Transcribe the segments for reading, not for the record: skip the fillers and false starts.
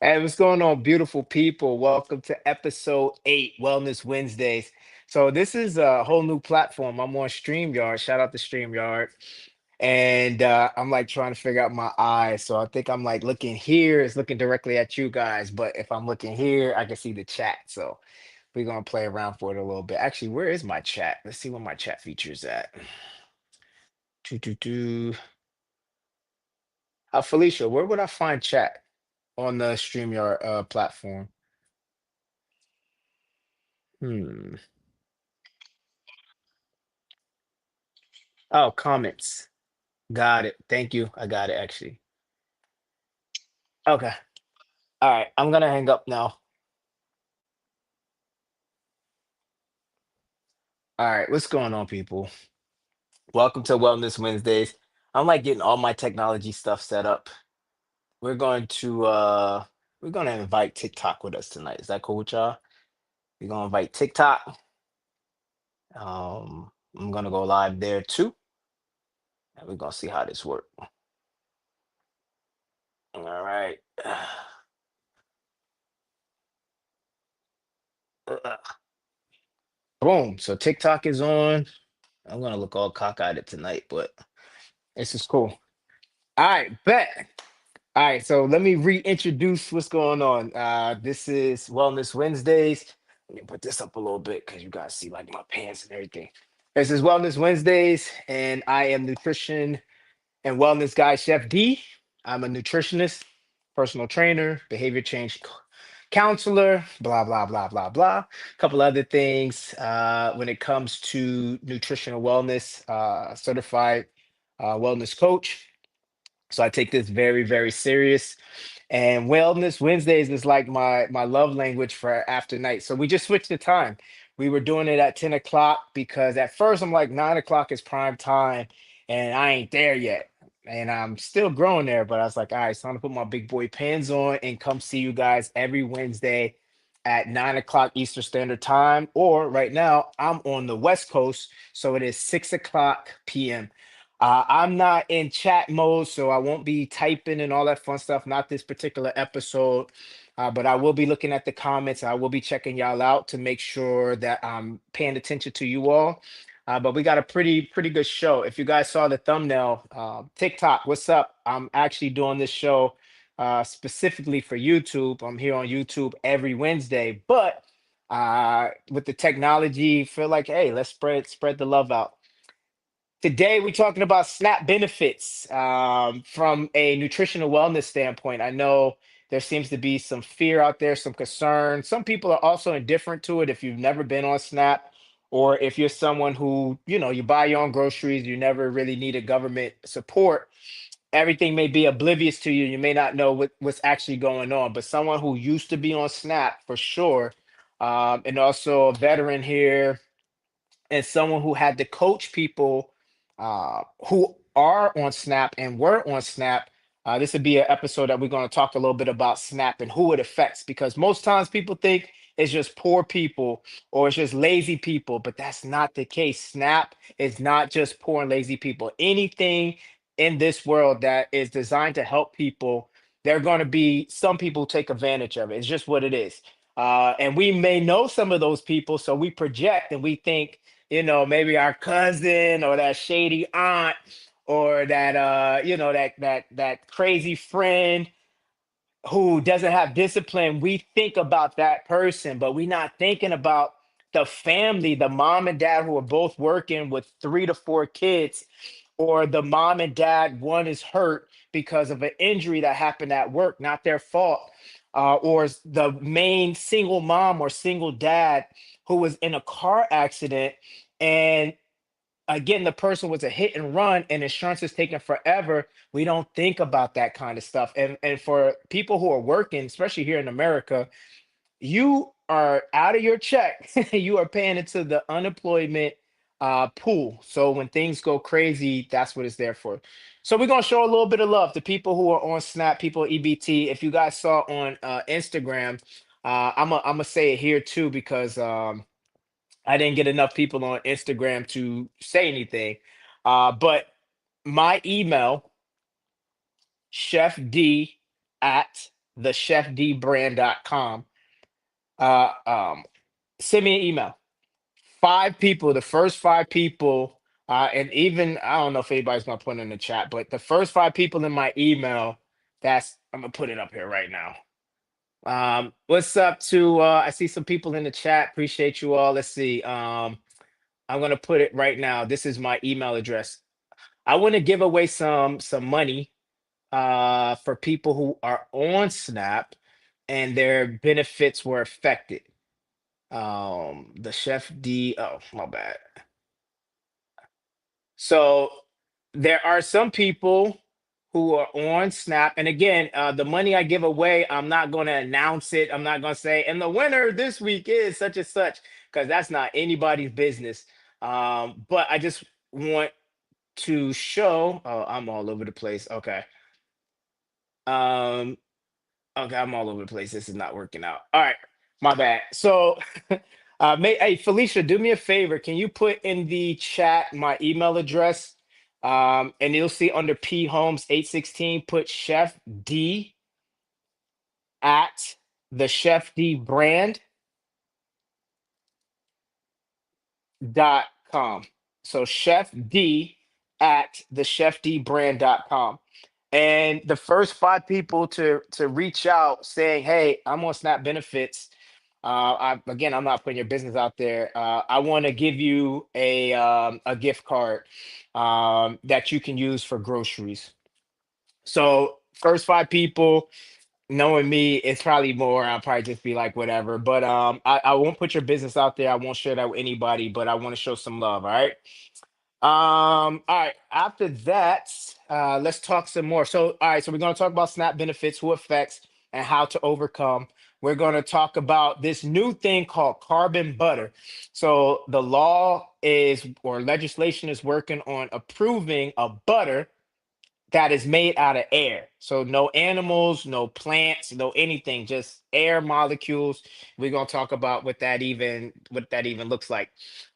Hey, what's going on, beautiful people? Welcome to episode 8, Wellness Wednesdays. So this is a whole new platform. I'm on StreamYard. Shout out to StreamYard. And I'm like trying to figure out my eyes. So I think I'm like looking here, it's looking directly at you guys. But if I'm looking here, I can see the chat. So we're gonna play around for it a little bit. Actually, where is my chat? Let's see where my chat features at. Do. Felicia, where would I find chat on the StreamYard platform? Hmm. Oh, comments. Got it. Thank you. I got it actually. Okay. All right. I'm gonna hang up now. All right. What's going on, people? Welcome to Wellness Wednesdays. I'm like getting all my technology stuff set up. We're going to we're gonna invite TikTok with us tonight. Is that cool with y'all? We're gonna invite TikTok. I'm gonna go live there too. And we're gonna see how this works. All right. Boom. So TikTok is on. I'm gonna look all cockeyed tonight, but this is cool. All right, bet. All right, so let me reintroduce what's going on. This is Wellness Wednesdays. Let me put this up a little bit because you guys see like my pants and everything. This is Wellness Wednesdays, and I am nutrition and wellness guy Chef D. I'm a nutritionist, personal trainer, behavior change counselor, blah blah blah blah blah. A couple other things when it comes to nutritional wellness, certified wellness coach. So I take this very, very serious. And Wellness Wednesdays is like my love language for after night. So we just switched the time. We were doing it at 10 o'clock because at first I'm like 9 o'clock is prime time and I ain't there yet. And I'm still growing there, but I was like, all right, it's time to put my big boy pants on and come see you guys every Wednesday at 9 o'clock Eastern Standard Time. Or right now, I'm on the West Coast, so it is 6 o'clock p.m. I'm not in chat mode, so I won't be typing and all that fun stuff. Not this particular episode, but I will be looking at the comments. I will be checking y'all out to make sure that I'm paying attention to you all. But we got a pretty good show. If you guys saw the thumbnail, TikTok, what's up? I'm actually doing this show specifically for YouTube. I'm here on YouTube every Wednesday, but with the technology, feel like hey, let's spread the love out. Today, we're talking about SNAP benefits from a nutritional wellness standpoint. I know there seems to be some fear out there, some concern. Some people are also indifferent to it if you've never been on SNAP, or if you're someone who, you buy your own groceries, you never really needed government support. Everything may be oblivious to you. You may not know what's actually going on, but someone who used to be on SNAP for sure, and also a veteran here and someone who had to coach people who are on Snap and were on Snap. This would be an episode that we're going to talk a little bit about Snap and who it affects because most times people think it's just poor people or it's just lazy people, but that's not the case. Snap is not just poor and lazy people. Anything in this world that is designed to help people, there are going to be some people who take advantage of it. It's just what it is. And we may know some of those people, so we project and we think maybe our cousin or that shady aunt or that that crazy friend who doesn't have discipline, we think about that person, but we're not thinking about the family, the mom and dad who are both working with 3 to 4 kids, or the mom and dad, one is hurt because of an injury that happened at work, not their fault. The main single mom or single dad who was in a car accident and again the person was a hit and run and insurance is taking forever. We don't think about that kind of stuff, and for people who are working, especially here in America, you are out of your check. You are paying into the unemployment pool, so when things go crazy, that's what it's there for. So we're going to show a little bit of love to people who are on Snap, people EBT. If you guys saw on Instagram, I'm gonna say it here too because I didn't get enough people on Instagram to say anything. But my email, chefd at thechefdbrand.com. Uh, um, Send me an email. Five people, the first five people, and even I don't know if anybody's gonna put it in the chat, but the first five people in my email, that's I'm gonna put it up here right now. What's up to I see some people in the chat. Appreciate you all. Let's see. I'm gonna put it right now. This is my email address. I want to give away some money for people who are on Snap and their benefits were affected. The chef D, oh my bad. So there are some people who are on Snap, and again, the money I give away, I'm not going to announce it. I'm not going to say, and the winner this week is such and such, because that's not anybody's business. But I just want to show. Oh, I'm all over the place. Okay. Um, Okay, I'm all over the place. This is not working out. All right, my bad. So, hey Felicia, do me a favor. Can you put in the chat my email address? And you'll see under P Holmes 816. Put Chef D at the Chef D brand.com. So Chef D at the Chef D brand.com. And the first five people to reach out saying, "Hey, I'm on SNAP benefits." Again, I'm not putting your business out there. I want to give you a gift card that you can use for groceries. So first five people, knowing me, it's probably more. I'll probably just be like whatever. But I won't put your business out there. I won't share that with anybody. But I want to show some love. All right. All right. After that, let's talk some more. So, all right. So we're going to talk about SNAP benefits, who affects, and how to overcome. We're going to talk about this new thing called carbon butter. So the law is, or legislation is working on approving a butter that is made out of air. So no animals, no plants, no anything, just air molecules. We're going to talk about what that even looks like.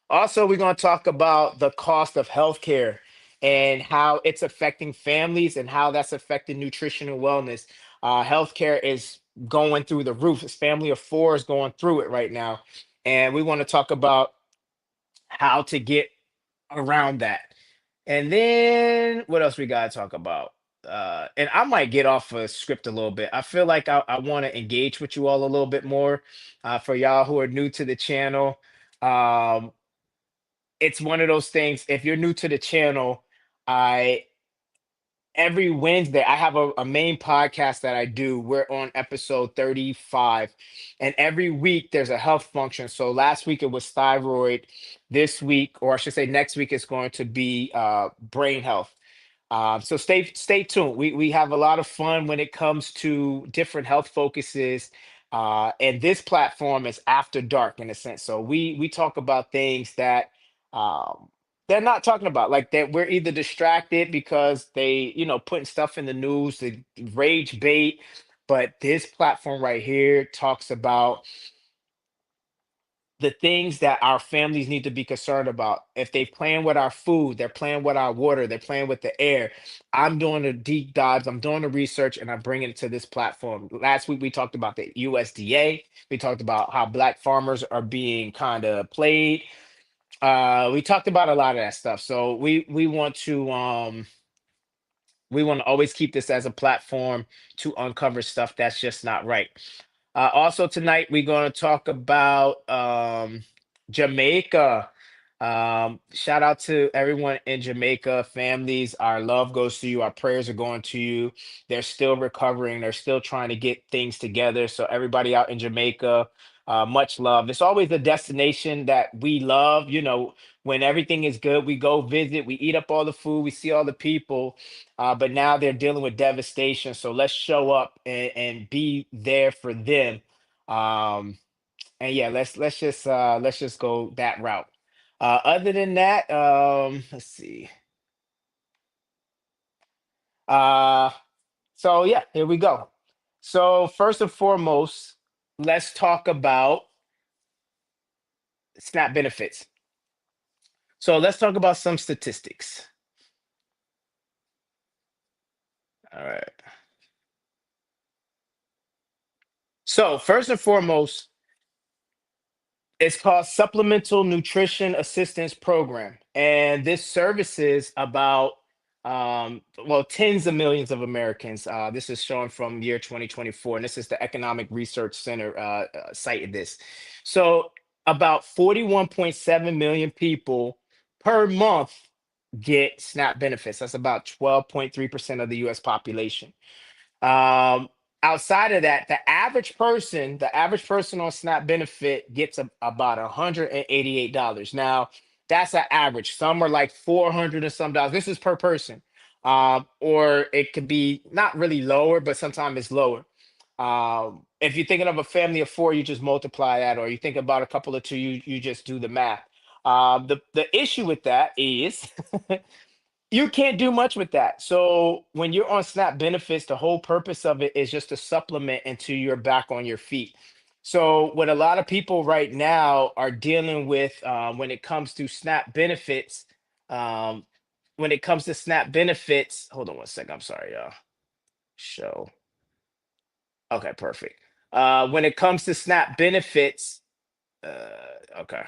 Also, we're going to talk about the cost of healthcare and how it's affecting families and how that's affecting nutrition and wellness. Healthcare is going through the roof. This family of four is going through it right now. And we want to talk about how to get around that. And then what else we gotta talk about? And I might get off a script a little bit. I feel like I want to engage with you all a little bit more. For y'all who are new to the channel, um, it's one of those things. If you're new to the channel, I every Wednesday, I have a main podcast that I do. We're on episode 35. And every week there's a health function. So last week it was thyroid. This week, or I should say next week, is going to be brain health. So stay tuned. We have a lot of fun when it comes to different health focuses. And this platform is after dark in a sense. So we talk about things that um, they're not talking about, like that we're either distracted because they, putting stuff in the news, the rage bait. But this platform right here talks about the things that our families need to be concerned about. If they playing with our food, they're playing with our water, they're playing with the air. I'm doing the deep dives, I'm doing the research, and I'm bringing it to this platform. Last week we talked about the USDA. We talked about how black farmers are being kind of played. We talked about a lot of that stuff. So we want to always keep this as a platform to uncover stuff that's just not right. Also tonight we're going to talk about Jamaica. Shout out to everyone in Jamaica, families. Our love goes to you. Our prayers are going to you. They're still recovering. They're still trying to get things together. So everybody out in Jamaica, much love. It's always a destination that we love. When everything is good, we go visit. We eat up all the food. We see all the people. But now they're dealing with devastation. So let's show up and be there for them. Um, and yeah, let's just go that route. Other than that, let's see. Uh, so yeah, here we go. So first and foremost, let's talk about SNAP benefits. So let's talk about some statistics. All right. So first and foremost, it's called Supplemental Nutrition Assistance Program, and this services about well, tens of millions of Americans. This is showing from year 2024, and this is the Economic Research Center cited this. So about 41.7 million people per month get SNAP benefits. That's about 12.3% of the U.S. population. Um, Outside of that, the average person on SNAP benefit gets about $188. Now, that's an average. Some are like 400 and some dollars. This is per person. Or it could be not really lower, but sometimes it's lower. If you're thinking of a family of four, you just multiply that, or you think about a couple of two, you just do the math. The issue with that is you can't do much with that. So when you're on SNAP benefits, the whole purpose of it is just to supplement until you're back on your feet. So what a lot of people right now are dealing with when it comes to SNAP benefits, um, hold on one second. I'm sorry, y'all. Show. Okay, perfect. When it comes to SNAP benefits, okay.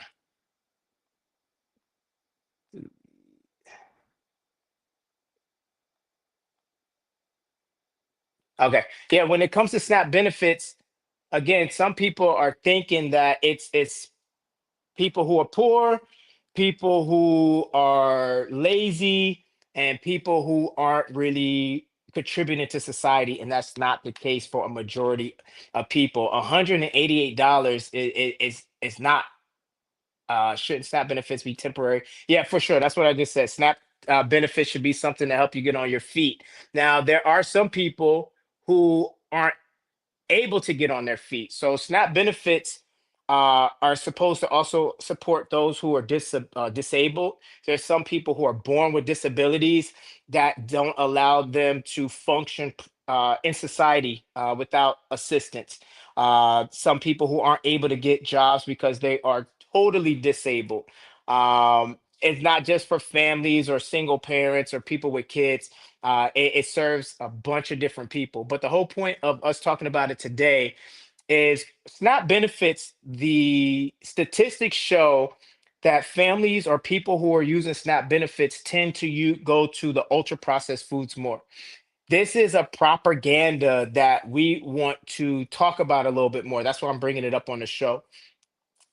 Okay. Yeah, when it comes to SNAP benefits, again, some people are thinking that it's people who are poor, people who are lazy, and people who aren't really contributing to society. And that's not the case for a majority of people. $188 is not, shouldn't SNAP benefits be temporary? Yeah, for sure. That's what I just said. SNAP benefits should be something to help you get on your feet. Now, there are some people who aren't able to get on their feet. So SNAP benefits are supposed to also support those who are disabled. There's some people who are born with disabilities that don't allow them to function in society without assistance. Some people who aren't able to get jobs because they are totally disabled. It's not just for families or single parents or people with kids. It serves a bunch of different people. But the whole point of us talking about it today is SNAP benefits. The statistics show that families or people who are using SNAP benefits tend to go to the ultra processed foods more. This is a propaganda that we want to talk about a little bit more. That's why I'm bringing it up on the show.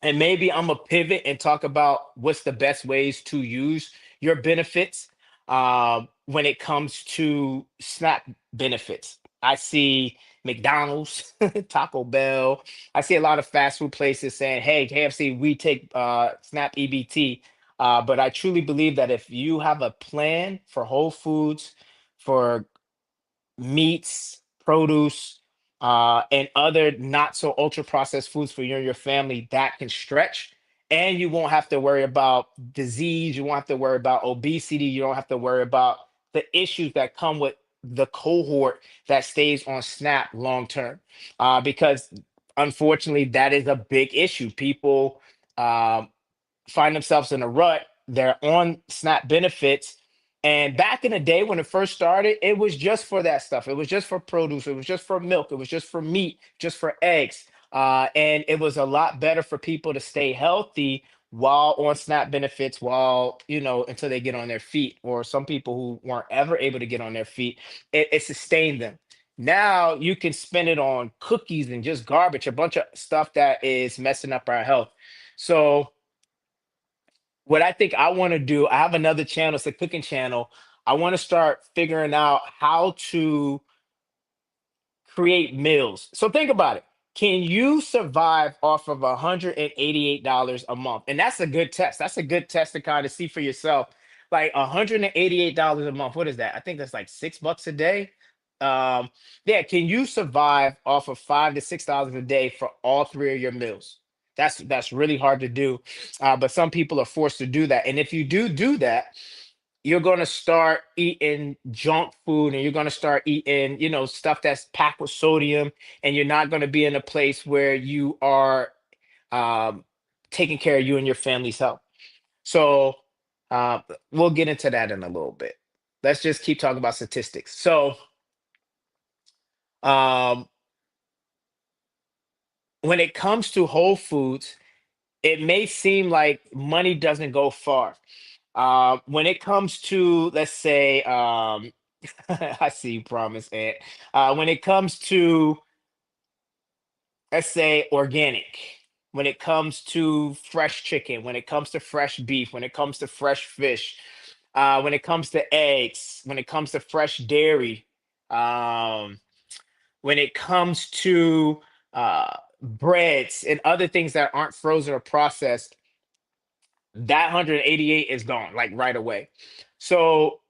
And maybe I'm gonna pivot and talk about what's the best ways to use your benefits when it comes to SNAP benefits. I see McDonald's, Taco Bell. I see a lot of fast food places saying, "Hey, KFC, we take SNAP EBT." But I truly believe that if you have a plan for Whole Foods, for meats, produce, and other not so ultra processed foods for you and your family that can stretch. And you won't have to worry about disease. You won't have to worry about obesity. You don't have to worry about the issues that come with the cohort that stays on SNAP long term. Because unfortunately, that is a big issue. People um, find themselves in a rut. They're on SNAP benefits. And back in the day when it first started, it was just for that stuff. It was just for produce. It was just for milk. It was just for meat, just for eggs. And it was a lot better for people to stay healthy while on SNAP benefits, while, until they get on their feet. Or some people who weren't ever able to get on their feet, it sustained them. Now you can spend it on cookies and just garbage, a bunch of stuff that is messing up our health. So, what I think I want to do, I have another channel, it's a cooking channel. I want to start figuring out how to create meals. So think about it. Can you survive off of $188 a month? And that's a good test. That's a good test to kind of see for yourself. Like $188 a month. What is that? I think that's like $6 a day. Um, yeah, can you survive off of $5 to $6 a day for all three of your meals? That's really hard to do. But some people are forced to do that. And if you do that, you're going to start eating junk food, and you're going to start eating, stuff that's packed with sodium, and you're not going to be in a place where you are um, taking care of you and your family's health. So uh, we'll get into that in a little bit. Let's just keep talking about statistics. So um, when it comes to Whole Foods, it may seem like money doesn't go far. When it comes to, let's say, I see you promise, Ed. When it comes to, let's say, organic, when it comes to fresh chicken, when it comes to fresh beef, when it comes to fresh fish, when it comes to eggs, when it comes to fresh dairy, um, when it comes to breads and other things that aren't frozen or processed, that 188 is gone like right away. So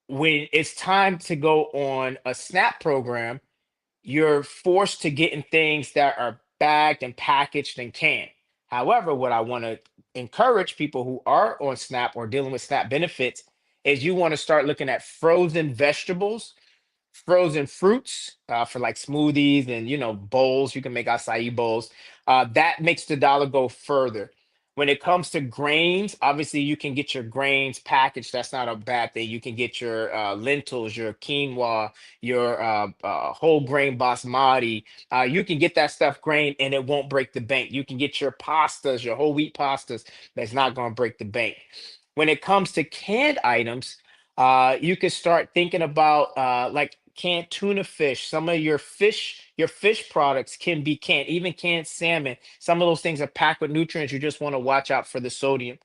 when it's time to go on a SNAP program, you're forced to get in things that are bagged and packaged and canned. However, what I want to encourage people who are on SNAP or dealing with SNAP benefits is you want to start looking at frozen vegetables, frozen fruits for like smoothies and bowls. You can make acai bowls. That makes the dollar go further. When it comes to grains, obviously you can get your grains packaged. That's not a bad thing. You can get your lentils, your quinoa, your whole grain basmati. You can get that stuff grain and it won't break the bank. You can get your pastas, your whole wheat pastas. That's not going to break the bank. When it comes to canned items, you can start thinking about like canned tuna fish. Some of your fish products can be canned, even canned salmon. Some of those things are packed with nutrients. You just want to watch out for the sodium.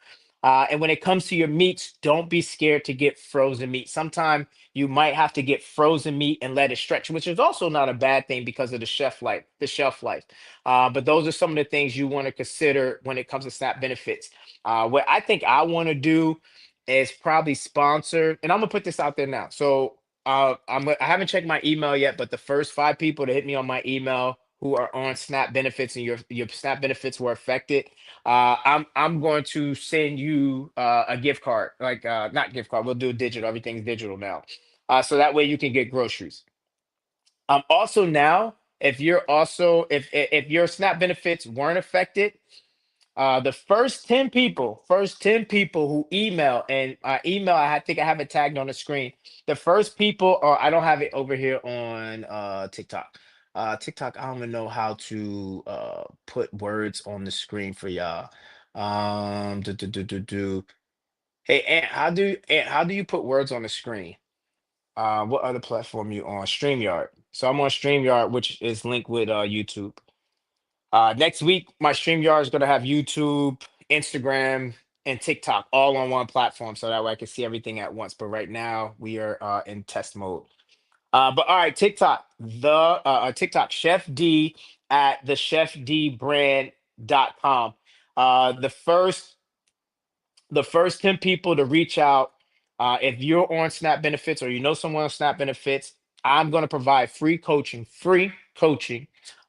And when it comes to your meats, don't be scared to get frozen meat. Sometimes you might have to get frozen meat and let it stretch, which is also not a bad thing because of the shelf life. The shelf life. But those are some of the things you want to consider when it comes to SNAP benefits. What I think I want to do is probably sponsor, and I'm gonna put this out there now. So I haven't checked my email yet, but the first 5 people to hit me on my email who are on SNAP benefits and your SNAP benefits were affected, I'm going to send you a gift card, like not gift card. We'll do digital. Everything's digital now, so that way you can get groceries. Also now, if you're also if your SNAP benefits weren't affected, the first 10 people who email, and email, think I have it tagged on the screen. The first people, or I don't have it over here on TikTok. TikTok, I don't even know how to put words on the screen for y'all. Do. Hey, Ant, how do you put words on the screen? What other platform you on? StreamYard. So I'm on StreamYard, which is linked with YouTube. Next week, my StreamYard is going to have YouTube, Instagram, and TikTok all on one platform, so that way I can see everything at once. But right now, we are in test mode. But all right, TikTok, Chef D at the chefdbrand.com. The first 10 people to reach out, if you're on SNAP benefits or you know someone on SNAP benefits, I'm going to provide free coaching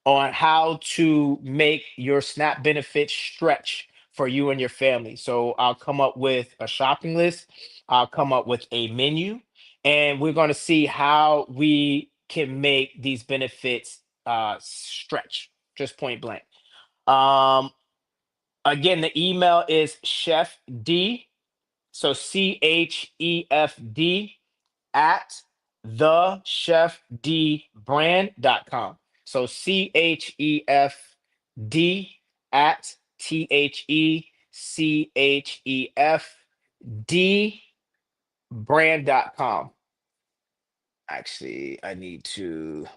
on how to make your SNAP benefits stretch for you and your family. So I'll come up with a shopping list, I'll come up with a menu, and we're going to see how we can make these benefits stretch, just point blank. Um, Again, the email is chef D, so CHEFD at the chefdbrand.com. So CHEFD at THECHEF brand.com. Actually, I need to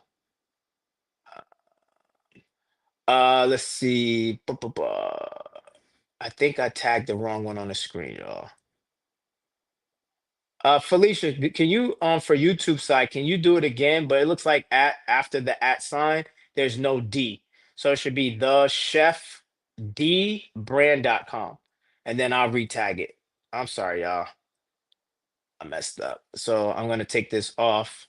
let's see. I think I tagged the wrong one on the screen, y'all. Felicia, can you for YouTube side, can you do it again? But it looks like at after the at sign, there's no D. So it should be the chef D brand.com. And then I'll retag it. I'm sorry, y'all. I messed up. So I'm gonna take this off.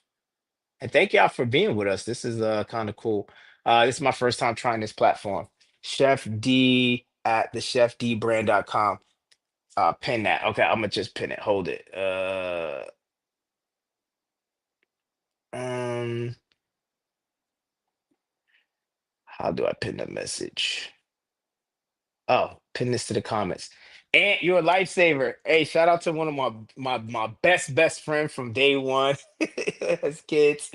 And thank y'all for being with us. This is kind of cool. This is my first time trying this platform. Chef D at the chefdbrand.com. Pin that. Okay, I'm gonna just pin it. Hold it. Um, how do I pin the message? Oh, pin this to the comments. And you're a lifesaver. Hey, shout out to one of my best friend from day one as kids.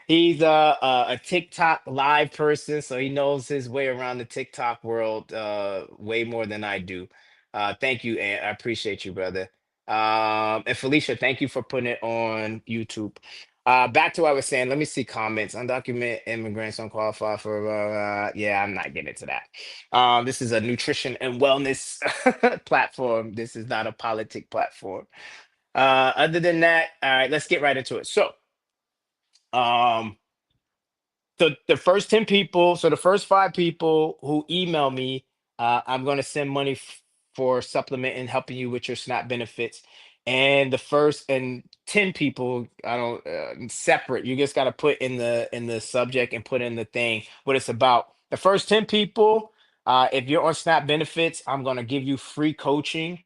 He's a TikTok live person, so he knows his way around the TikTok world way more than I do. Thank you, and I appreciate you, brother. And Felicia, thank you for putting it on YouTube. Back to what I was saying. Let me see comments. Undocumented immigrants don't qualify for. Yeah, I'm not getting into that. This is a nutrition and wellness platform. This is not a politic platform. Other than that, all right, let's get right into it. Um, the first 10 people, so the first five people who email me, I'm going to send money for supplement and helping you with your SNAP benefits. And the first and 10 people, I don't separate. You just got to put in the subject and put in the thing what it's about. The first 10 people, if you're on SNAP benefits, I'm going to give you free coaching.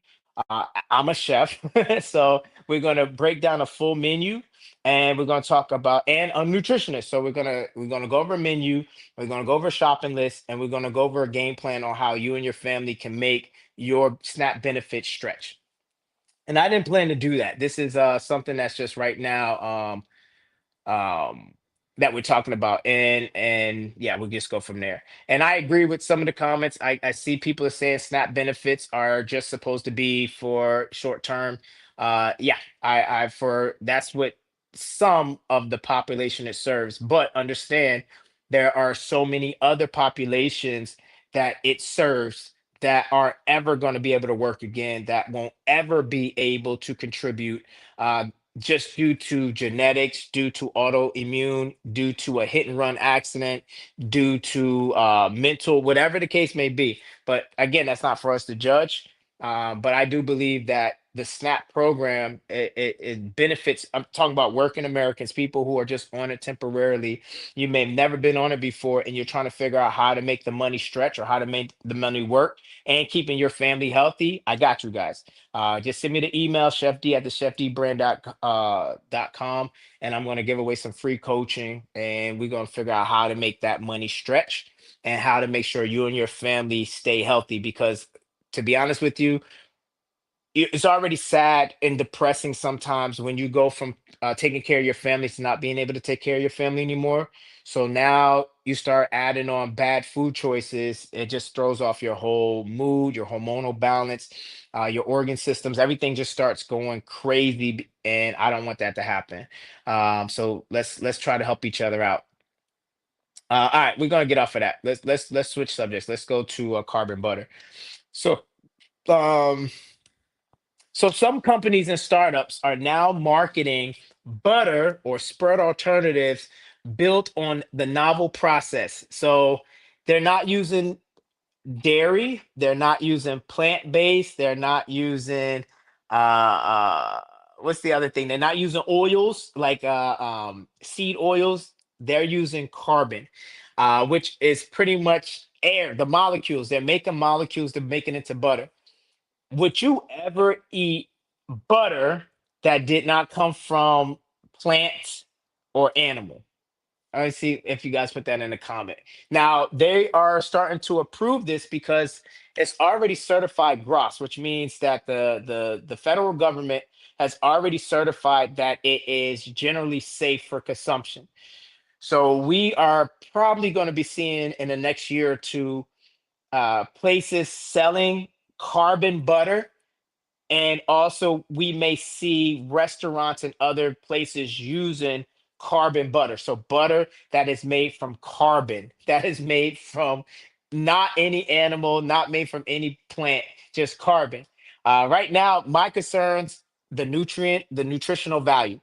I'm a chef, so we're going to break down a full menu and we're going to talk about and a nutritionist. So we're gonna go over a menu, we're gonna go over a shopping list, and we're gonna go over a game plan on how you and your family can make your SNAP benefit stretch. And I didn't plan to do that. This is something that's just right now. Um that we're talking about, and yeah, we'll just go from there. And I agree with some of the comments. I see people are saying SNAP benefits are just supposed to be for short term. Yeah, I for that's what some of the population it serves, but understand there are so many other populations that it serves that aren't ever going to be able to work again, that won't ever be able to contribute, uh, just due to genetics, due to autoimmune, due to a hit and run accident, due to mental, whatever the case may be. But again, that's not for us to judge. But I do believe that the SNAP program, it benefits. I'm talking about working Americans, people who are just on it temporarily. You may have never been on it before, and you're trying to figure out how to make the money stretch or how to make the money work and keeping your family healthy. I got you guys. Just send me the email, chefd at the chefdbrand.com, and I'm going to give away some free coaching. And we're going to figure out how to make that money stretch and how to make sure you and your family stay healthy. Because to be honest with you, it's already sad and depressing sometimes when you go from taking care of your family to not being able to take care of your family anymore. So now you start adding on bad food choices. It just throws off your whole mood, your hormonal balance, your organ systems. Everything just starts going crazy, and I don't want that to happen. So let's try to help each other out. All right, we're gonna get off of that. Let's switch subjects. Let's go to carbon butter. So. Um, So some companies and startups are now marketing butter or spread alternatives built on the novel process. So they're not using dairy, they're not using plant-based, they're not using what's the other thing? They're not using oils like seed oils. They're using carbon, which is pretty much air, the molecules. They're making molecules to make it into butter. Would you ever eat butter that did not come from plants or animal? I see if you guys put that in the comment. Now they are starting to approve this because it's already certified gross, which means that the federal government has already certified that it is generally safe for consumption. So we are probably going to be seeing in the next year or two places selling carbon butter, and also, we may see restaurants and other places using carbon butter. So, butter that is made from carbon, that is made from not any animal, not made from any plant, just carbon. Right now, my concerns, the nutritional value.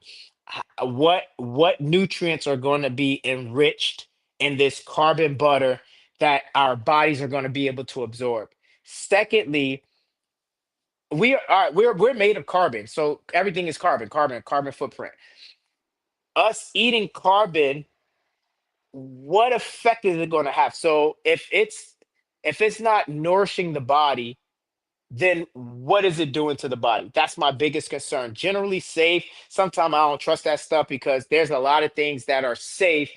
What nutrients are going to be enriched in this carbon butter that our bodies are going to be able to absorb? Secondly, we're made of carbon, so everything is carbon, carbon footprint. Us eating carbon, what effect is it going to have? So if it's not nourishing the body, then what is it doing to the body? That's my biggest concern. Generally safe. Sometimes I don't trust that stuff because there's a lot of things that are safe.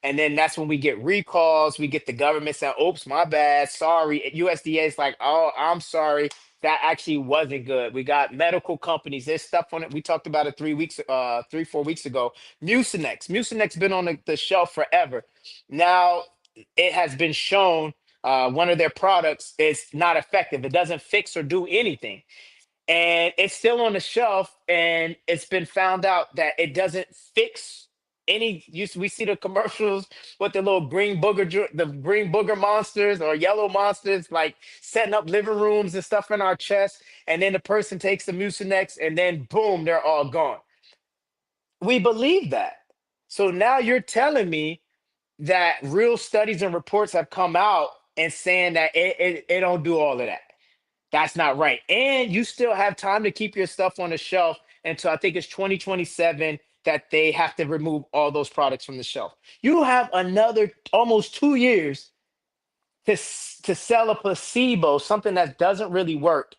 And then that's when we get recalls. We get the government saying, oops, my bad. Sorry. USDA is like, oh, I'm sorry. that actually wasn't good. We got medical companies. There's stuff on it. We talked about it 4 weeks ago. Mucinex been on the shelf forever. Now it has been shown one of their products is not effective. It doesn't fix or do anything, and it's still on the shelf, and it's been found out that it doesn't fix any we see the commercials with the little the green booger monsters or yellow monsters, like setting up living rooms and stuff in our chest, and then the person takes the mucinex and then boom, they're all gone. We believe that. So now you're telling me that real studies and reports have come out and saying that it don't do all of that. That's not right. And you still have time to keep your stuff on the shelf until I think it's 2027 that they have to remove all those products from the shelf. You have another almost 2 years to sell a placebo, something that doesn't really work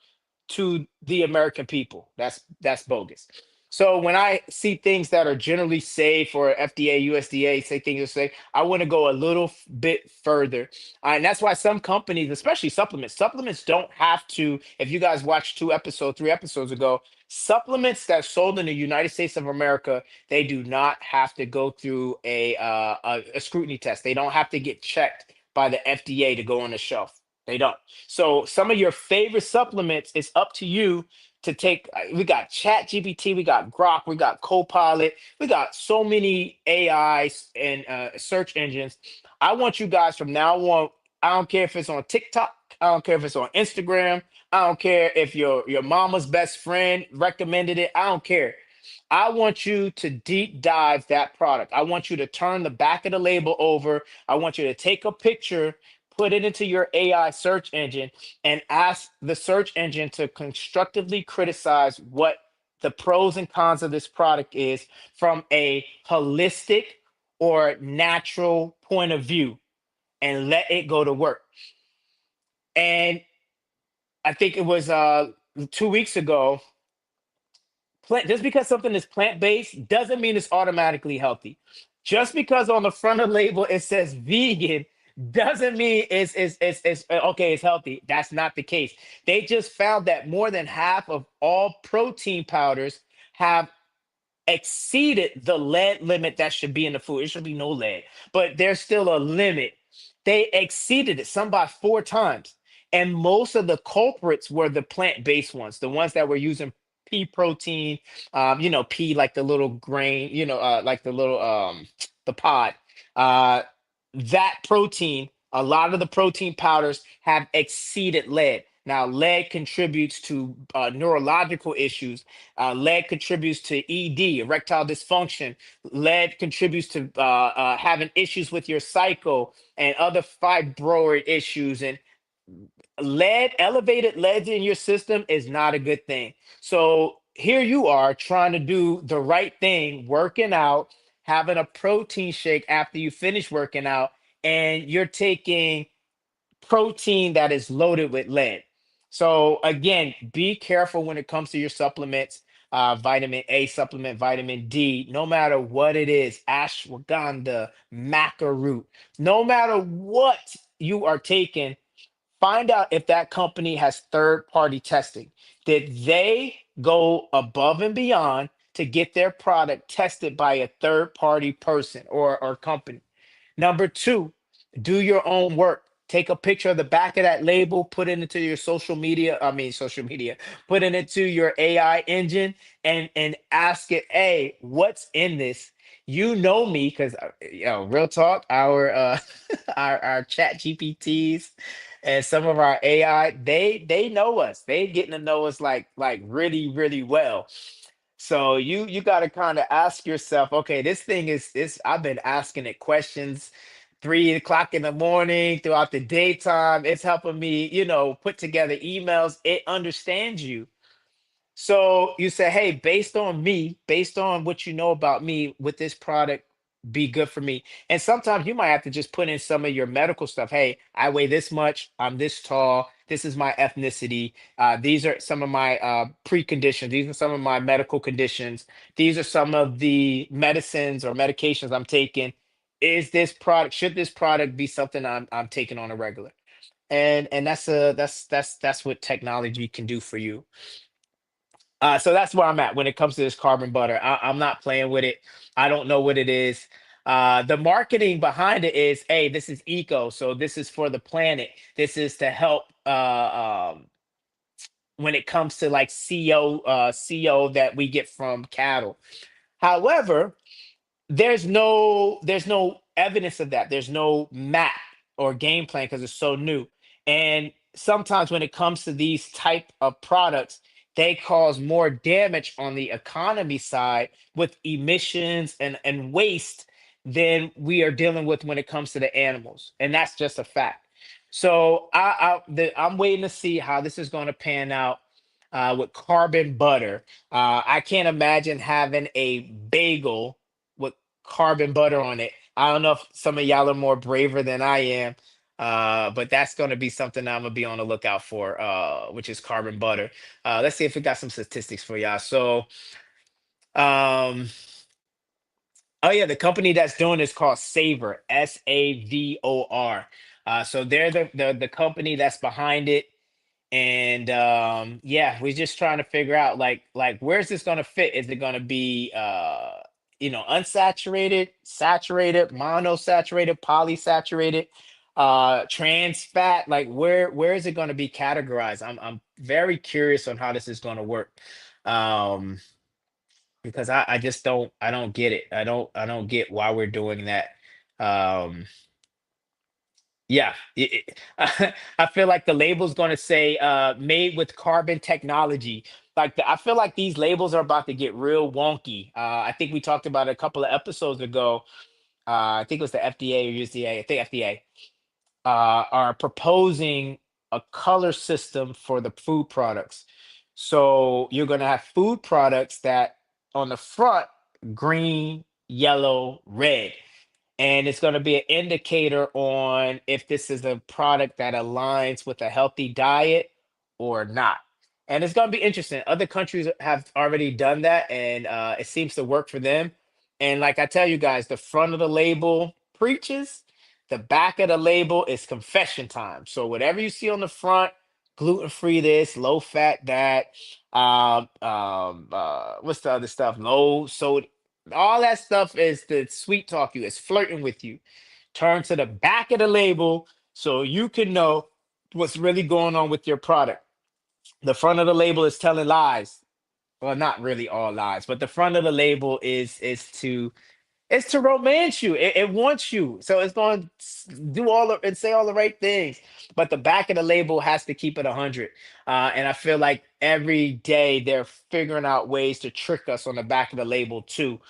to the American people. That's bogus. So when I see things that are generally safe or FDA, USDA say things are safe, I want to go a little bit further. And that's why some companies, especially supplements don't have to. If you guys watched 3 episodes ago, supplements that are sold in the United States of America, they do not have to go through a scrutiny test. They don't have to get checked by the FDA to go on the shelf. They don't. So some of your favorite supplements, it's up to you to take. We got Chat GPT, we got Grok, we got Copilot, we got so many AIs and search engines. I want you guys from now on. I don't care if it's on TikTok. I don't care if it's on Instagram. I don't care if your mama's best friend recommended it. I don't care. I want you to deep dive that product. I want you to turn the back of the label over. I want you to take a picture, put it into your AI search engine, and ask the search engine to constructively criticize what the pros and cons of this product is from a holistic or natural point of view, and let it go to work. And I think it was 2 weeks ago. Just because something is plant-based doesn't mean it's automatically healthy. Just because on the front of the label it says vegan doesn't mean it's okay, it's healthy. That's not the case. They just found that more than half of all protein powders have exceeded the lead limit that should be in the food. It should be no lead, but there's still a limit. They exceeded it, some by 4 times. And most of the culprits were the plant-based ones, the ones that were using pea protein, pea like the little grain, like the pod. Uh, that protein, a lot of the protein powders have exceeded lead. Now, lead contributes to neurological issues. Lead contributes to ED, erectile dysfunction. Lead contributes to having issues with your cycle and other fibroid issues. And elevated lead in your system is not a good thing. So here you are trying to do the right thing, working out, having a protein shake after you finish working out, and you're taking protein that is loaded with lead. So again, be careful when it comes to your supplements. Vitamin A supplement, vitamin D, no matter what it is, ashwagandha, maca root, no matter what you are taking, find out if that company has third party testing. Did they go above and beyond to get their product tested by a third party person or company? Number two, do your own work. Take a picture of the back of that label, put it into your social media, put it into your AI engine and ask it, hey, what's in this? You know me, because real talk, our our chat GPTs and some of our AI, they know us. They getting to know us like really, really well. So you got to kind of ask yourself, okay, this thing is I've been asking it questions 3 o'clock in the morning throughout the daytime. It's helping me, put together emails. It understands you. So you say, hey, based on me, based on what you know about me, with this product be good for me? And sometimes you might have to just put in some of your medical stuff. Hey, I weigh this much, I'm this tall, this is my ethnicity, these are some of my preconditions, these are some of my medical conditions, these are some of the medicines or medications I'm taking. Should this product be something I'm taking on a regular? and that's what technology can do for you. So that's where I'm at when it comes to this carbon butter. I'm not playing with it. I don't know what it is. The marketing behind it is, hey, this is eco, so this is for the planet. This is to help when it comes to like CO that we get from cattle. However, there's no evidence of that. There's no map or game plan because it's so new. And sometimes when it comes to these type of products, they cause more damage on the economy side with emissions and waste than we are dealing with when it comes to the animals. And that's just a fact. So I'm waiting to see how this is going to pan out with carbon butter. I can't imagine having a bagel with carbon butter on it. I don't know if some of y'all are more braver than I am, but that's going to be something I'm gonna be on the lookout for, which is carbon butter. Let's see if we got some statistics for y'all. So, um, oh yeah, the company that's doing this called Savor, Savor. So they're the company that's behind it, and yeah, we're just trying to figure out like where's this going to fit. Is it going to be unsaturated, saturated, monosaturated, polysaturated, trans fat? Like where is it going to be categorized? I'm very curious on how this is going to work, um because I just don't get it. I don't get why we're doing that. um yeah, I feel like the label's going to say made with carbon technology. I feel like these labels are about to get real wonky. I think we talked about it a couple of episodes ago. I think it was the FDA or USDA. I think FDA are proposing a color system for the food products. So you're going to have food products that on the front, green, yellow, red, and it's going to be an indicator on if this is a product that aligns with a healthy diet or not. And it's going to be interesting. Other countries have already done that, and it seems to work for them. And like I tell you guys, the front of the label preaches, the back of the label is confession time. So whatever you see on the front, gluten free this, low fat that, what's the other stuff? Low sodium, all that stuff is the sweet talk you, is flirting with you. Turn to the back of the label so you can know what's really going on with your product. The front of the label is telling lies. Well, not really all lies, but the front of the label is to romance you. It wants you. So it's going to do and say all the right things. But the back of the label has to keep it 100. And I feel like every day they're figuring out ways to trick us on the back of the label too.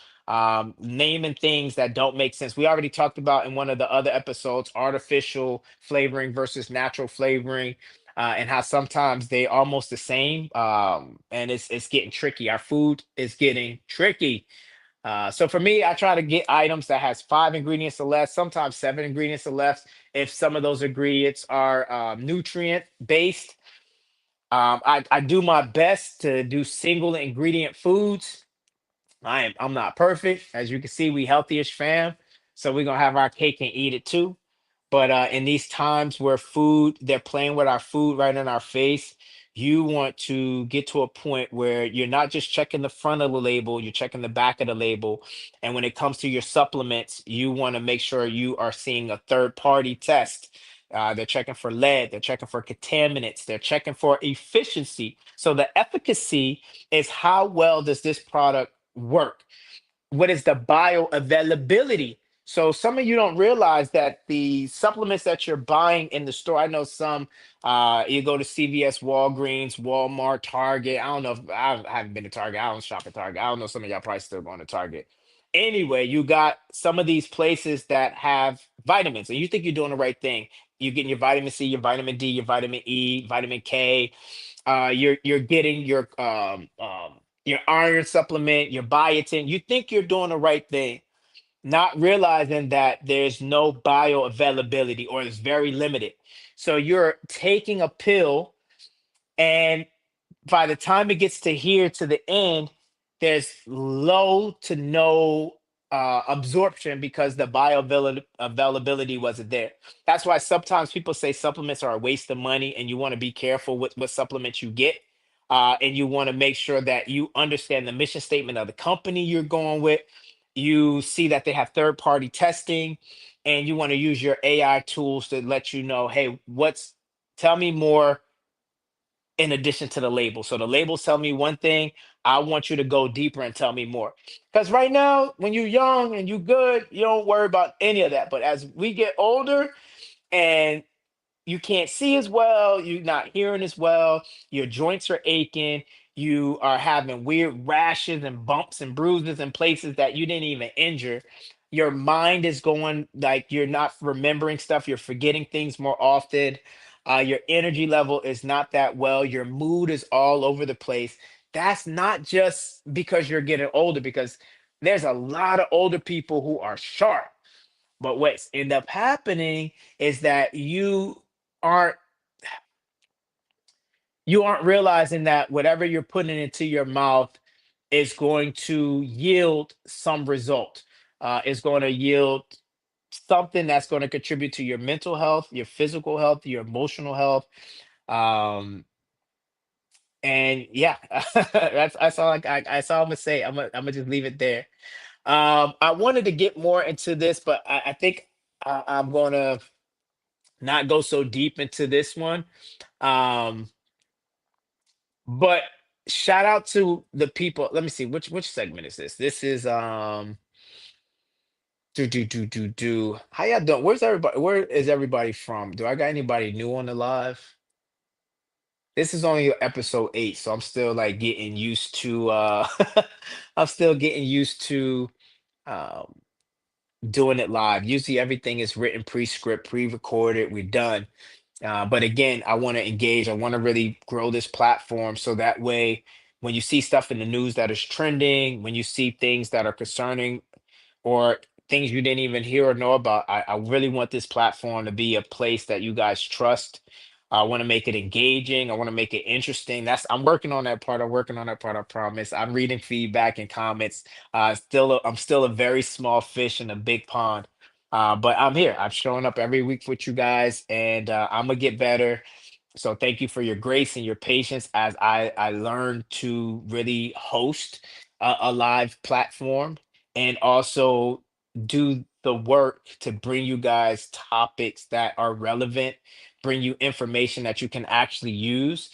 Naming things that don't make sense. We already talked about in one of the other episodes artificial flavoring versus natural flavoring. And how sometimes they almost the same, and it's getting tricky. Our food is getting tricky. So for me, I try to get items that has 5 ingredients or less, sometimes 7 ingredients or less. If some of those ingredients are nutrient based, I do my best to do single ingredient foods. I'm not perfect, as you can see. We healthy-ish fam, so we're gonna have our cake and eat it too. But in these times where they're playing with our food right in our face, you want to get to a point where you're not just checking the front of the label, you're checking the back of the label. And when it comes to your supplements, you want to make sure you are seeing a third party test. They're checking for lead, they're checking for contaminants, they're checking for efficiency. So the efficacy is how well does this product work? What is the bioavailability? So some of you don't realize that the supplements that you're buying in the store, I know some, you go to CVS, Walgreens, Walmart, Target. I don't know if I haven't been to Target. I don't shop at Target. I don't know, some of y'all probably still going to Target. Anyway, you got some of these places that have vitamins, and you think you're doing the right thing. You're getting your vitamin C, your vitamin D, your vitamin E, vitamin K. You're getting your iron supplement, your biotin. You think you're doing the right thing, not realizing that there's no bioavailability or it's very limited. So you're taking a pill, and by the time it gets to here to the end, there's low to no absorption because the bioavailability wasn't there. That's why sometimes people say supplements are a waste of money, and you want to be careful with what supplements you get. And you want to make sure that you understand the mission statement of the company you're going with. You see that they have third party testing, and you want to use your AI tools to let you know, hey, tell me more in addition to the label. So the labels tell me one thing. I want you to go deeper and tell me more. Because right now, when you're young and you good, you don't worry about any of that. But as we get older, and you can't see as well, you're not hearing as well, your joints are aching, you are having weird rashes and bumps and bruises in places that you didn't even injure. Your mind is going like you're not remembering stuff, you're forgetting things more often. Your energy level is not that well, your mood is all over the place. That's not just because you're getting older, because there's a lot of older people who are sharp, but what's end up happening is that aren't you aren't realizing that whatever you're putting into your mouth is going to yield some result. Is going to yield something that's going to contribute to your mental health, your physical health, your emotional health. Um, and yeah, that's all that's all I'm gonna say. I'm gonna just leave it there. I wanted to get more into this, but I think I'm gonna not go so deep into this one. Um, but shout out to the people. Let me see which segment is this. This is do. How y'all doing? Where's everybody? Where is everybody from? Do I got anybody new on the live? This is only episode 8, so I'm still like getting used to I'm still getting used to um doing it live. Usually everything is written pre-script, pre-recorded, we're done. But again, I want to engage. I want to really grow this platform so that way, when you see stuff in the news that is trending, when you see things that are concerning or things you didn't even hear or know about, I really want this platform to be a place that you guys trust. I want to make it engaging. I want to make it interesting. I'm working on that part. I'm working on that part. I promise. I'm reading feedback and comments. I'm still a very small fish in a big pond. But I'm here. I'm showing up every week with you guys, and I'm gonna get better. So thank you for your grace and your patience as I learn to really host a live platform and also do the work to bring you guys topics that are relevant, bring you information that you can actually use,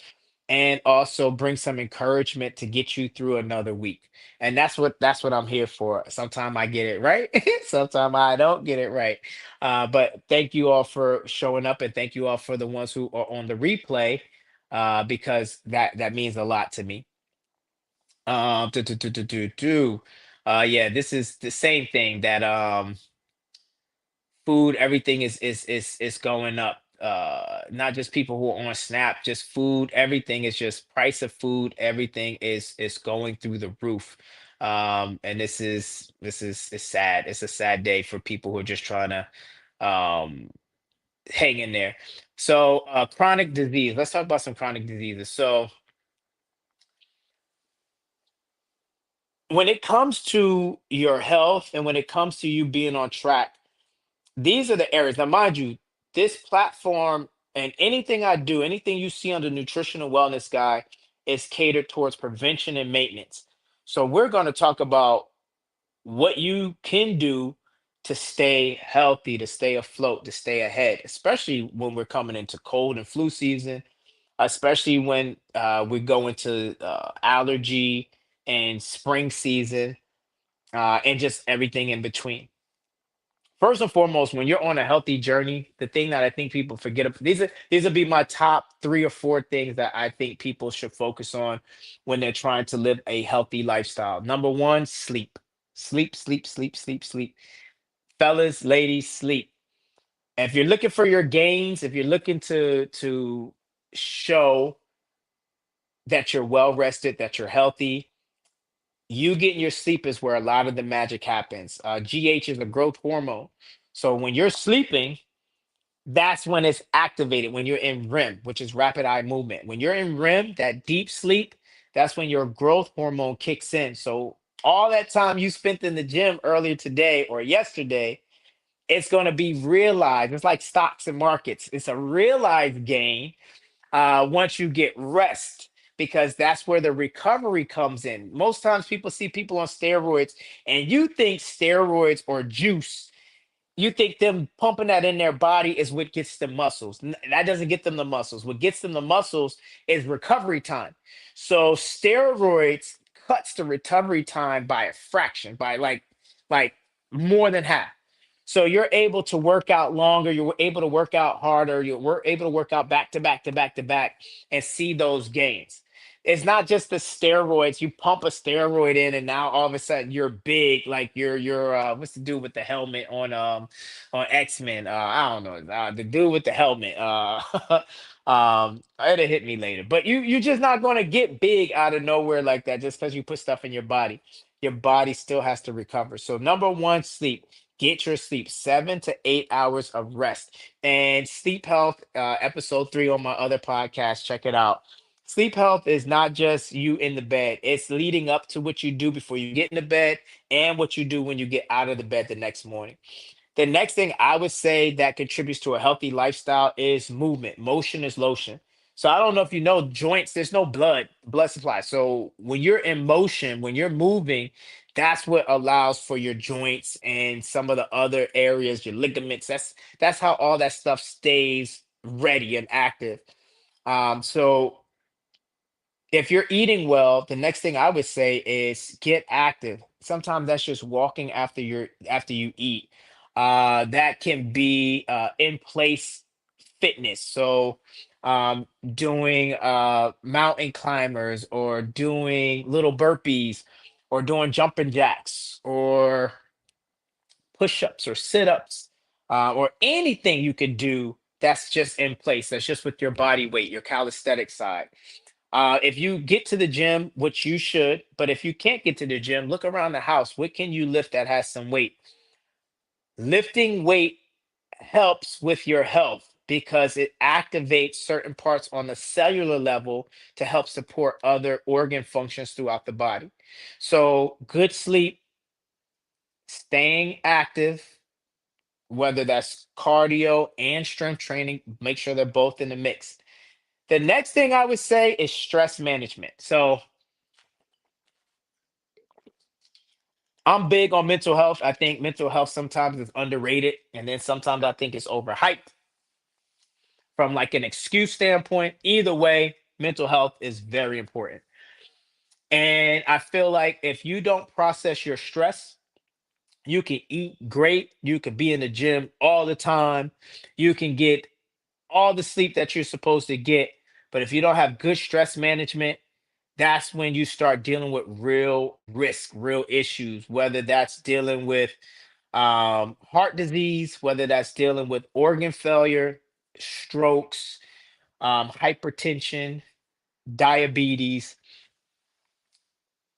and also bring some encouragement to get you through another week. And that's what I'm here for. Sometimes I get it right, sometimes I don't get it right. But thank you all for showing up, and thank you all for the ones who are on the replay, because that means a lot to me. Do, do, do, do, do, do. Yeah, this is the same thing that food, everything is going up. Not just people who are on Snap, just food, everything is just price of food, everything is going through the roof. And this is it's sad. It's a sad day for people who are just trying to um hang in there. So chronic disease. Let's talk about some chronic diseases. So when it comes to your health and when it comes to you being on track, these are the areas. Now, mind you, this platform and anything I do, anything you see on the nutrition and wellness guy is catered towards prevention and maintenance. So we're going to talk about what you can do to stay healthy, to stay afloat, to stay ahead, especially when we're coming into cold and flu season, especially when we go into allergy and spring season, and just everything in between. First and foremost, when you're on a healthy journey, the thing that I think people forget these will be my top 3 or 4 things that I think people should focus on when they're trying to live a healthy lifestyle. Number one, sleep. Sleep, sleep, sleep, sleep, sleep. Fellas, ladies, sleep. If you're looking for your gains, if you're looking to show that you're well rested, that you're healthy, you getting your sleep is where a lot of the magic happens. GH is a growth hormone. So when you're sleeping, that's when it's activated, when you're in REM, which is rapid eye movement. When you're in REM, that deep sleep, that's when your growth hormone kicks in. So All that time you spent in the gym earlier today or yesterday, it's going to be realized. It's like stocks and markets. It's a realized gain once you get rest, because that's where the recovery comes in. Most times people see people on steroids and you think steroids or juice, you think them pumping that in their body is what gets them muscles. That doesn't get them the muscles. What gets them the muscles is recovery time. So steroids cuts the recovery time by a fraction, by like more than half. So you're able to work out longer, you're able to work out harder, you're able to work out back to back to back to back and see those gains. It's not just the steroids. You pump a steroid in, and now all of a sudden you're big. Like you're what's the dude with the helmet on X-Men? I don't know. The dude with the helmet. It'll hit me later. But you're just not gonna get big out of nowhere like that just because you put stuff in your body. Your body still has to recover. So number one, sleep. Get your sleep, 7 to 8 hours of rest. And sleep health, episode 3 on my other podcast. Check it out. Sleep health is not just you in the bed, it's leading up to what you do before you get in the bed and what you do when you get out of the bed the next morning. The next thing I would say that contributes to a healthy lifestyle is movement. Motion is lotion. So I don't know if you know, joints, there's no blood supply. So when you're in motion, when you're moving, that's what allows for your joints and some of the other areas, your ligaments. That's how all that stuff stays ready and active. So if you're eating well, the next thing I would say is get active. Sometimes that's just walking after you eat. That can be in place fitness. So doing mountain climbers or doing little burpees or doing jumping jacks or push-ups or sit-ups or anything you could do that's just in place. That's just with your body weight, your calisthenic side. If you get to the gym, which you should, but if you can't get to the gym, look around the house. What can you lift that has some weight? Lifting weight helps with your health because it activates certain parts on the cellular level to help support other organ functions throughout the body. So, good sleep, staying active, whether that's cardio and strength training, make sure they're both in the mix. The next thing I would say is stress management. So, I'm big on mental health. I think mental health sometimes is underrated, and then sometimes I think it's overhyped from like an excuse standpoint. Either way, mental health is very important. And I feel like if you don't process your stress, you can eat great, you can be in the gym all the time, you can get all the sleep that you're supposed to get. But if you don't have good stress management, that's when you start dealing with real risk, real issues, whether that's dealing with heart disease, whether that's dealing with organ failure, strokes, hypertension, diabetes.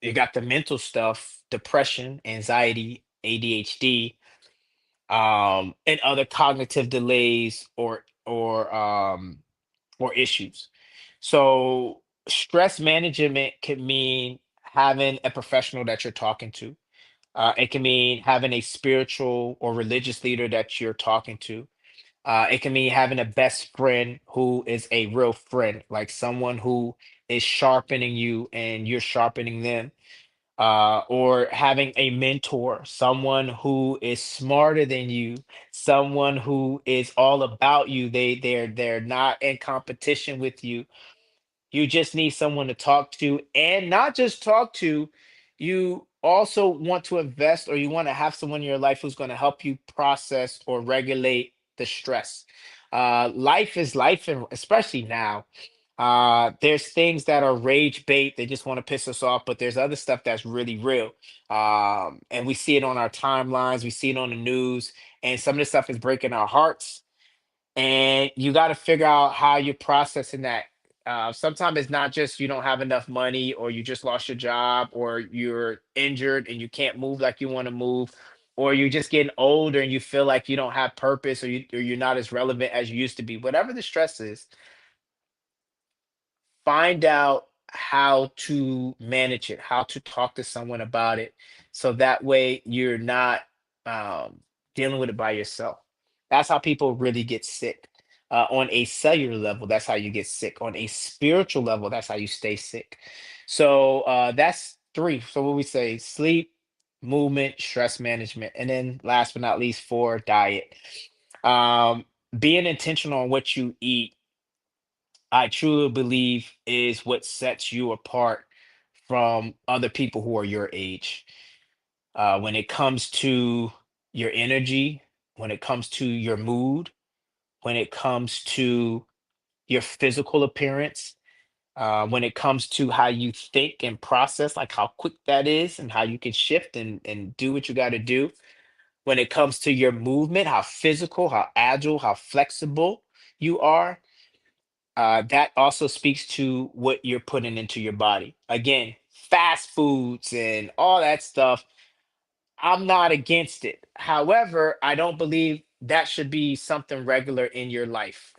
You got the mental stuff, depression, anxiety, ADHD, and other cognitive delays or issues. So stress management can mean having a professional that you're talking to. It can mean having a spiritual or religious leader that you're talking to. It can mean having a best friend who is a real friend, like someone who is sharpening you and you're sharpening them. Or having a mentor, someone who is smarter than you, someone who is all about you. They're not in competition with you. You just need someone to talk to, and not just talk to. You also want to invest, or you want to have someone in your life who's going to help you process or regulate the stress. Life is life, and especially now, there's things that are rage bait. They just want to piss us off, but there's other stuff that's really real. And we see it on our timelines, we see it on the news, and some of this stuff is breaking our hearts, and you got to figure out how you're processing that. Sometimes it's not just you don't have enough money, or you just lost your job, or you're injured and you can't move like you want to move, or you're just getting older and you feel like you don't have purpose, or you're not as relevant as you used to be. Whatever the stress is, find out how to manage it, how to talk to someone about it, so that way you're not um, dealing with it by yourself. That's how people really get sick. On a cellular level, that's how you get sick. On a spiritual level, that's how you stay sick. So that's three. So what we say: sleep, movement, stress management, and then last but not least, four, diet. Um, Being intentional on what you eat, I truly believe, is what sets you apart from other people who are your age. When it comes to your energy, when it comes to your mood, when it comes to your physical appearance, when it comes to how you think and process, like how quick that is and how you can shift and do what you got to do. When it comes to your movement, how physical, how agile, how flexible you are, that also speaks to what you're putting into your body. Again, fast foods and all that stuff, I'm not against it. However, I don't believe that should be something regular in your life.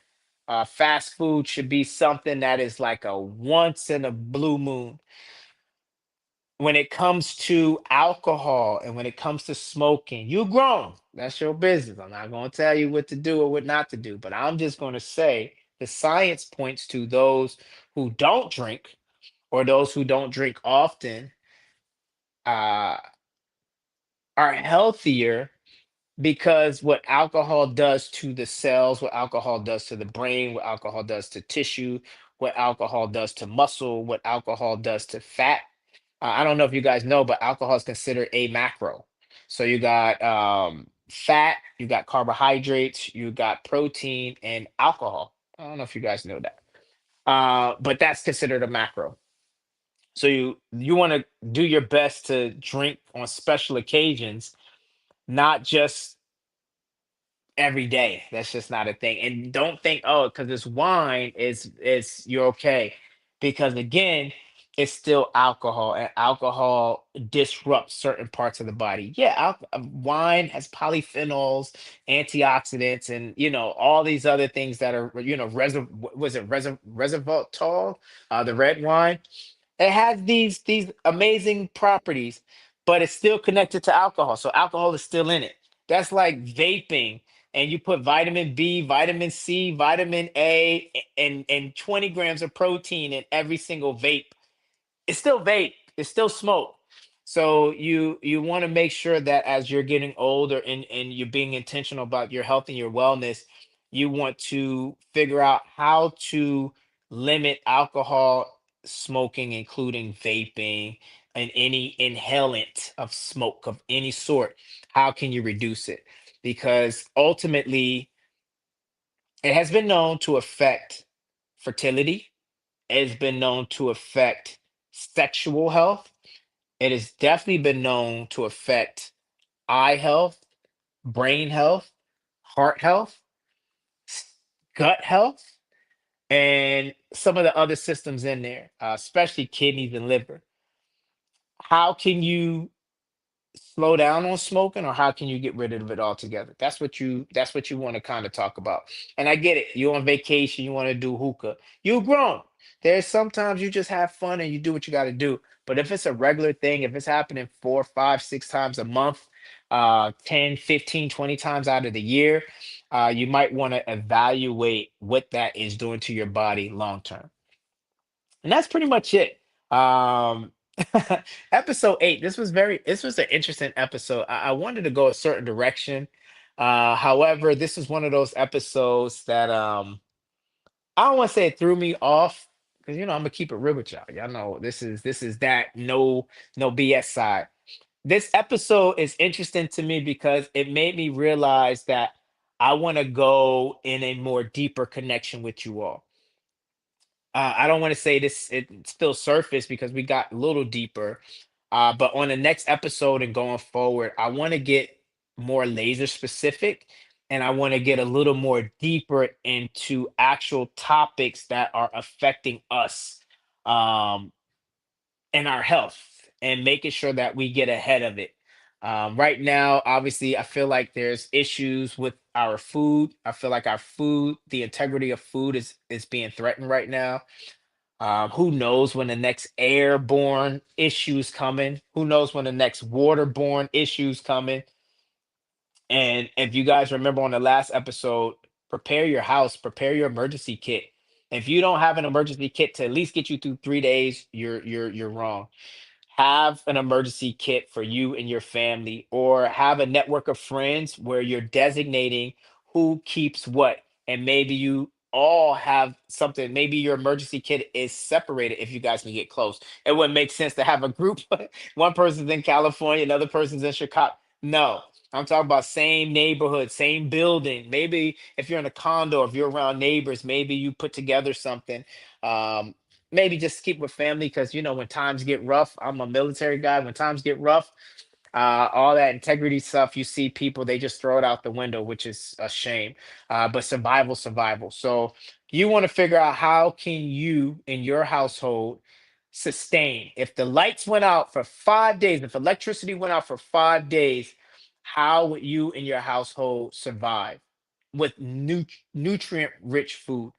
Fast food should be something that is like a once in a blue moon. When it comes to alcohol and when it comes to smoking, you grown. That's your business. I'm not going to tell you what to do or what not to do, but I'm just going to say the science points to those who don't drink or those who don't drink often uh, are healthier because what alcohol does to the cells, what alcohol does to the brain, what alcohol does to tissue, what alcohol does to muscle, what alcohol does to fat. I don't know if you guys know, but alcohol is considered a macro. So you got fat, you got carbohydrates, you got protein, and alcohol. I don't know if you guys know that, but that's considered a macro. So you want to do your best to drink on special occasions, not just every day. That's just not a thing. And don't think, oh, because it's wine is you're okay. Because again, it's still alcohol, and alcohol disrupts certain parts of the body. Yeah, wine has polyphenols, antioxidants, and all these other things that are was it resveratrol, the red wine. It has these amazing properties, but it's still connected to alcohol. So alcohol is still in it. That's like vaping, and you put vitamin B, vitamin C, vitamin A, and 20 grams of protein in every single vape. It's still vape, it's still smoke. So you want to make sure that as you're getting older and you're being intentional about your health and your wellness, you want to figure out how to limit alcohol smoking, including vaping and any inhalant of smoke of any sort. How can you reduce it? Because ultimately it has been known to affect fertility. It has been known to affect sexual health. It has definitely been known to affect eye health, brain health, heart health, s- gut health, and some of the other systems in there, especially kidneys and liver. How can you slow down on smoking, or how can you get rid of it altogether? That's what you want to kind of talk about. And I get it, you're on vacation, you want to do hookah, you grown. There's sometimes you just have fun and you do what you got to do. But if it's a regular thing, if it's happening 4 5 6 times a month, 10 15 20 times out of the year, you might want to evaluate what that is doing to your body long term. And that's pretty much it. Um, episode 8. This was an interesting episode. I wanted to go a certain direction. However, this is one of those episodes that I don't want to say it threw me off because I'm gonna keep it real with y'all. Y'all know this is that no BS side. This episode is interesting to me because it made me realize that I want to go in a more deeper connection with you all. I don't want to say this it's still surface because we got a little deeper. But on the next episode and going forward, I want to get more laser specific, and I want to get a little more deeper into actual topics that are affecting us um, and our health and making sure that we get ahead of it. Right now, obviously, I feel like there's issues with our food. I feel like our food, the integrity of food is being threatened right now. Who knows when the next airborne issue's coming? Who knows when the next waterborne issue's coming? And if you guys remember on the last episode, prepare your house, prepare your emergency kit. If you don't have an emergency kit to at least get you through 3 days, you're wrong. Have an emergency kit for you and your family, or have a network of friends where you're designating who keeps what. And maybe you all have something. Maybe your emergency kit is separated if you guys can get close. It wouldn't make sense to have a group. One person's in California, another person's in Chicago. No, I'm talking about same neighborhood, same building. Maybe if you're in a condo, if you're around neighbors, maybe you put together something. Um, Maybe just keep with family, because when times get rough, I'm a military guy. When times get rough, all that integrity stuff, you see people, they just throw it out the window, which is a shame. But survival, survival. So you want to figure out how can you in your household sustain. If the lights went out for 5 days, if electricity went out for 5 days, how would you and your household survive with nutrient rich food?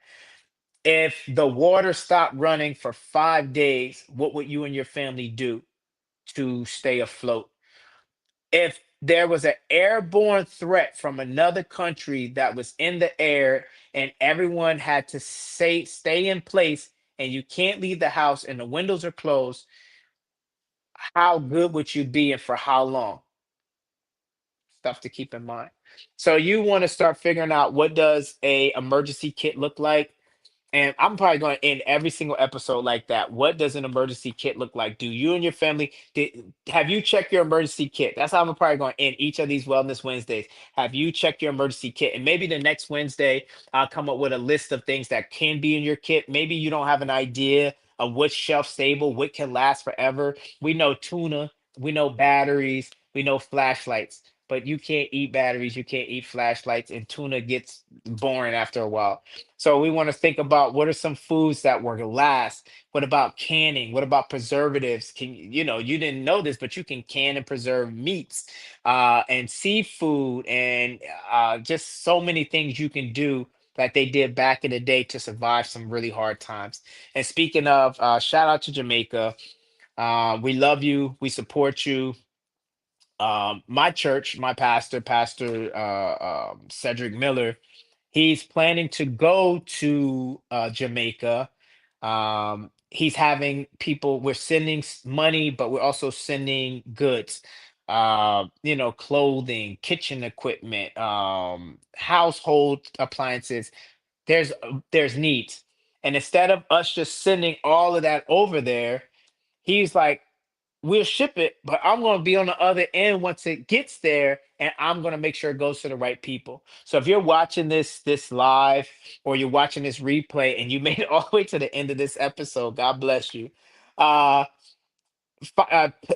If the water stopped running for 5 days, what would you and your family do to stay afloat? If there was an airborne threat from another country that was in the air, and everyone had to stay in place, and you can't leave the house and the windows are closed, how good would you be and for how long? Stuff to keep in mind. So you want to start figuring out, what does a emergency kit look like? And I'm probably going to end every single episode like that. What does an emergency kit look like? Do you and your family have you checked your emergency kit? That's how I'm probably going to end each of these Wellness Wednesdays. Have you checked your emergency kit? And maybe the next Wednesday, I'll come up with a list of things that can be in your kit. Maybe you don't have an idea of what's shelf stable, what can last forever. We know tuna, we know batteries, we know flashlights. But you can't eat batteries, you can't eat flashlights, and tuna gets boring after a while. So we want to think about, what are some foods that were to last? What about canning? What about preservatives? You didn't know this, but you can can and preserve meats, and seafood, and just so many things you can do that they did back in the day to survive some really hard times. And speaking of, shout out to Jamaica. We love you. We support you. My church, my Pastor Cedric Miller, he's planning to go to Jamaica. He's having people, we're sending money, but we're also sending goods, clothing, kitchen equipment, household appliances. There's needs. And instead of us just sending all of that over there, he's like, we'll ship it, but I'm going to be on the other end once it gets there, and I'm going to make sure it goes to the right people. So if you're watching this live, or you're watching this replay, and you made it all the way to the end of this episode, God bless you. Uh,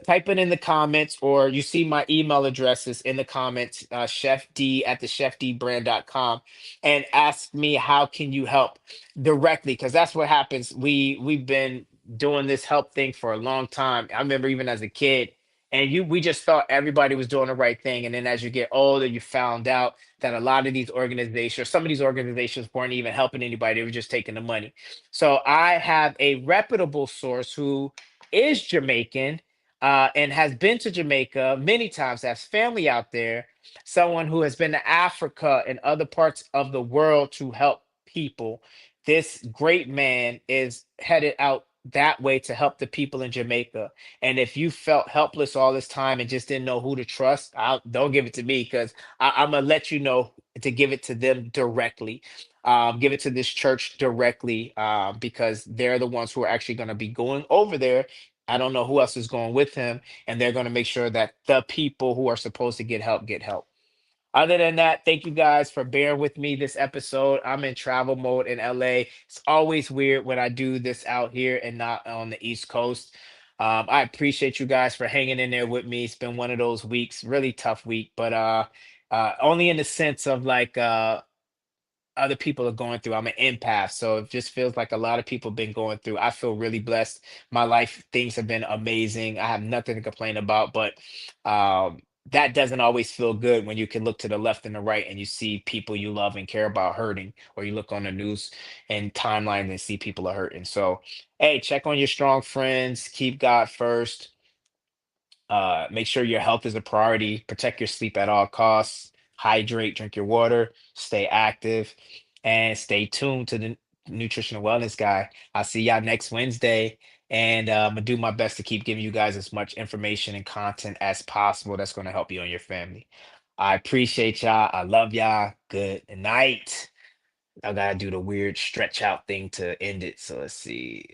Type it in the comments, or you see my email addresses in the comments, chef d at the chefdbrand.com, and ask me how can you help directly, because that's what happens. We've been doing this help thing for a long time. I remember even as a kid, and we just thought everybody was doing the right thing, and then as you get older, you found out that a lot of these organizations, some of these organizations, weren't even helping anybody. They were just taking the money. So I have a reputable source who is Jamaican, and has been to Jamaica many times, has family out there, someone who has been to Africa and other parts of the world to help people. This great man is headed out that way to help the people in Jamaica. And if you felt helpless all this time and just didn't know who to trust, don't give it to me, because I'm going to let you know to give it to them directly. Give it to this church directly, because they're the ones who are actually going to be going over there. I don't know who else is going with him, and they're going to make sure that the people who are supposed to get help get help. Other than that, thank you guys for bearing with me this episode. I'm in travel mode in LA. It's always weird when I do this out here and not on the East Coast. I appreciate you guys for hanging in there with me. It's been one of those weeks, really tough week, but only in the sense of like, other people are going through. I'm an empath, so it just feels like a lot of people been going through. I feel really blessed. My life, things have been amazing. I have nothing to complain about, but that doesn't always feel good when you can look to the left and the right and you see people you love and care about hurting, or you look on the news and timeline and see people are hurting. So, hey, check on your strong friends, keep God first, make sure your health is a priority. Protect your sleep at all costs. Hydrate, drink your water, stay active, and stay tuned to the Nutritional Wellness Guy. I'll see y'all next Wednesday. And I'm gonna do my best to keep giving you guys as much information and content as possible that's gonna help you and your family. I appreciate y'all. I love y'all. Good night. I gotta do the weird stretch out thing to end it. So let's see.